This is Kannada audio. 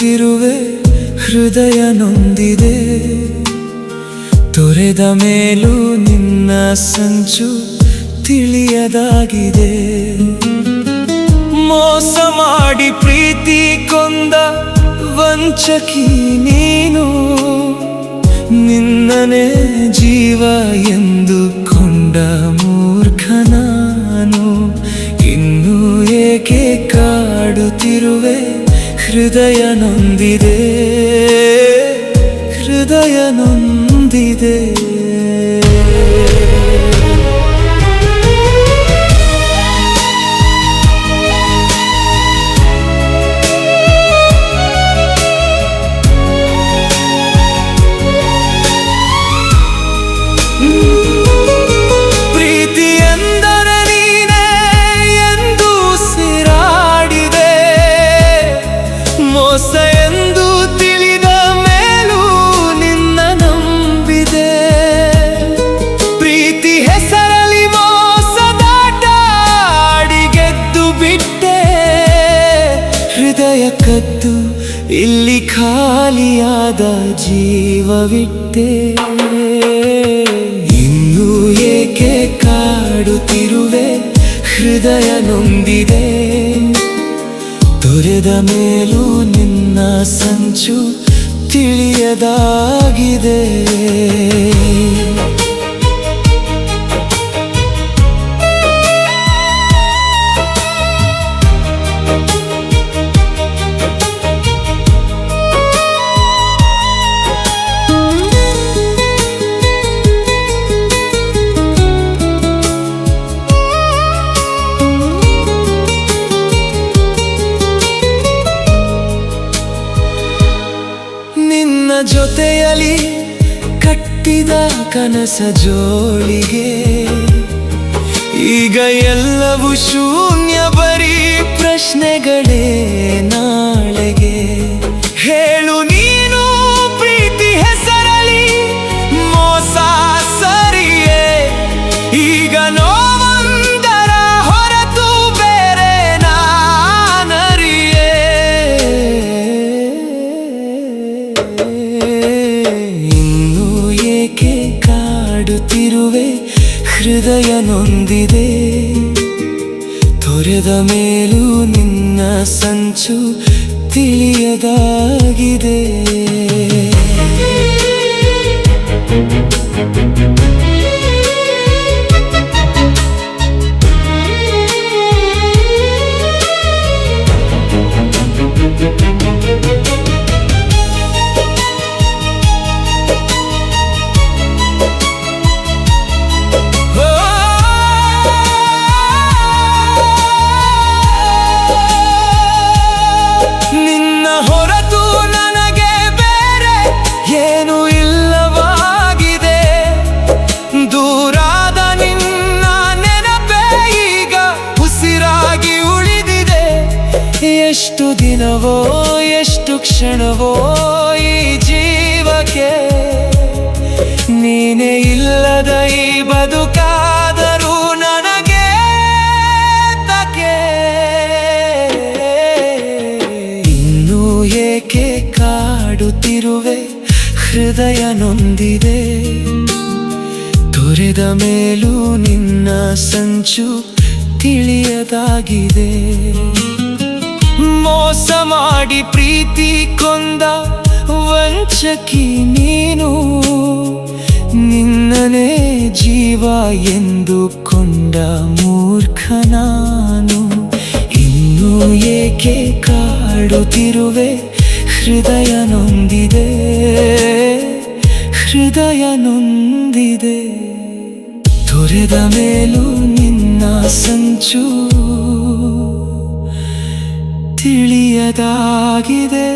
ಕಾಡುತ್ತಿರುವೆ ಹೃದಯ ನೊಂದಿದೆ. ತೊರೆದ ಮೇಲೂ ನಿನ್ನ ಸಂಚು ತಿಳಿಯದಾಗಿದೆ. ಮೋಸ ಮಾಡಿ ಪ್ರೀತಿ ಕೊಂದ ವಂಚಕಿ ನೀನು. ನಿನ್ನನೇ ಜೀವ ಎಂದು ಕೊಂಡ ಮೂರ್ಖ ನಾನು. ಇನ್ನೂ ಏಕೆ ಕಾಡುತ್ತಿರುವೆ ಹೃದಯ ನೊಂದಿದೆ, ಹೃದಯ ನೊಂದಿದೆ. ಮೋಸ ಎಂದು ತಿಳಿದ ಮೇಲೂ ನಿನ್ನ ನಂಬಿದೆ. ಪ್ರೀತಿ ಹೆಸರಲ್ಲಿ ಮೋಸದಾಟ ಆಡಿ ಗೆದ್ದು ಬಿಟ್ಟೆ. ಹೃದಯ ಕದ್ದು ಇಲ್ಲಿ ಖಾಲಿಯಾದ ಜೀವವಿಟ್ಟೆ. ಇನ್ನೂ ಏಕೆ ಕಾಡುತ್ತಿರುವೆ ಹೃದಯ ನೊಂದಿದೆ. ತೊರೆದ ಮೇಲೂ ನಿನ್ನ ಸಂಚು ತಿಳಿಯದಾಗಿದೆ. ಜೊತೆಯಲ್ಲಿ ಕಟ್ಟಿದ ಕನಸ ಜೋಳಿಗೆ ಈಗ ಎಲ್ಲವೂ ಶೂನ್ಯ, ಬರೀ ಪ್ರಶ್ನೆಗಳೇ ನಾಳೆಗೆ. ಹೇಳು ನೀನು ಪ್ರೀತಿ ಹೆಸರಲ್ಲಿ ಮೋಸ ಸರಿಯೇ? ಈಗ ನೋವೊಂದರ ಹೊರತು ಬೇರೆ ನಾನರಿಯೇ? ಇನ್ನೂ ಏಕೆ ಕಾಡುತ್ತಿರುವೆ ಹೃದಯ ನೊಂದಿದೆ. ತೊರೆದ ಮೇಲೂ ನಿನ್ನ ಸಂಚು ತಿಳಿಯದಾಗಿದೆ. ಎಷ್ಟು ದಿನವೋ ಎಷ್ಟು ಕ್ಷಣವೋ ಈ ಜೀವಕ್ಕೆ, ನೀನೇ ಇಲ್ಲದ ಈ ಬದುಕಾದರೂ ನನಗೆ ತಕೆ. ಇನ್ನೂ ಏಕೆ ಕಾಡುತ್ತಿರುವೆ ಹೃದಯ ನೊಂದಿದೆ. ತೊರೆದ ಮೇಲೂ ನಿನ್ನ ಸಂಚು ತಿಳಿಯದಾಗಿದೆ. ಮೋಸ ಮಾಡಿ ಪ್ರೀತಿ ಕೊಂದ ವಂಚಕಿ ನೀನು. ನಿನ್ನನೇ ಜೀವ ಎಂದು ಕೊಂಡ ಮೂರ್ಖ ನಾನು. ಇನ್ನೂ ಏಕೆ ಕಾಡುತ್ತಿರುವೆ ಹೃದಯ ನೊಂದಿದೆ, ಹೃದಯ ನೊಂದಿದೆ. ತೊರೆದ ಮೇಲೂ ನಿನ್ನ ಸಂಚು ತಿಳಿಯದಾಗಿದೆ.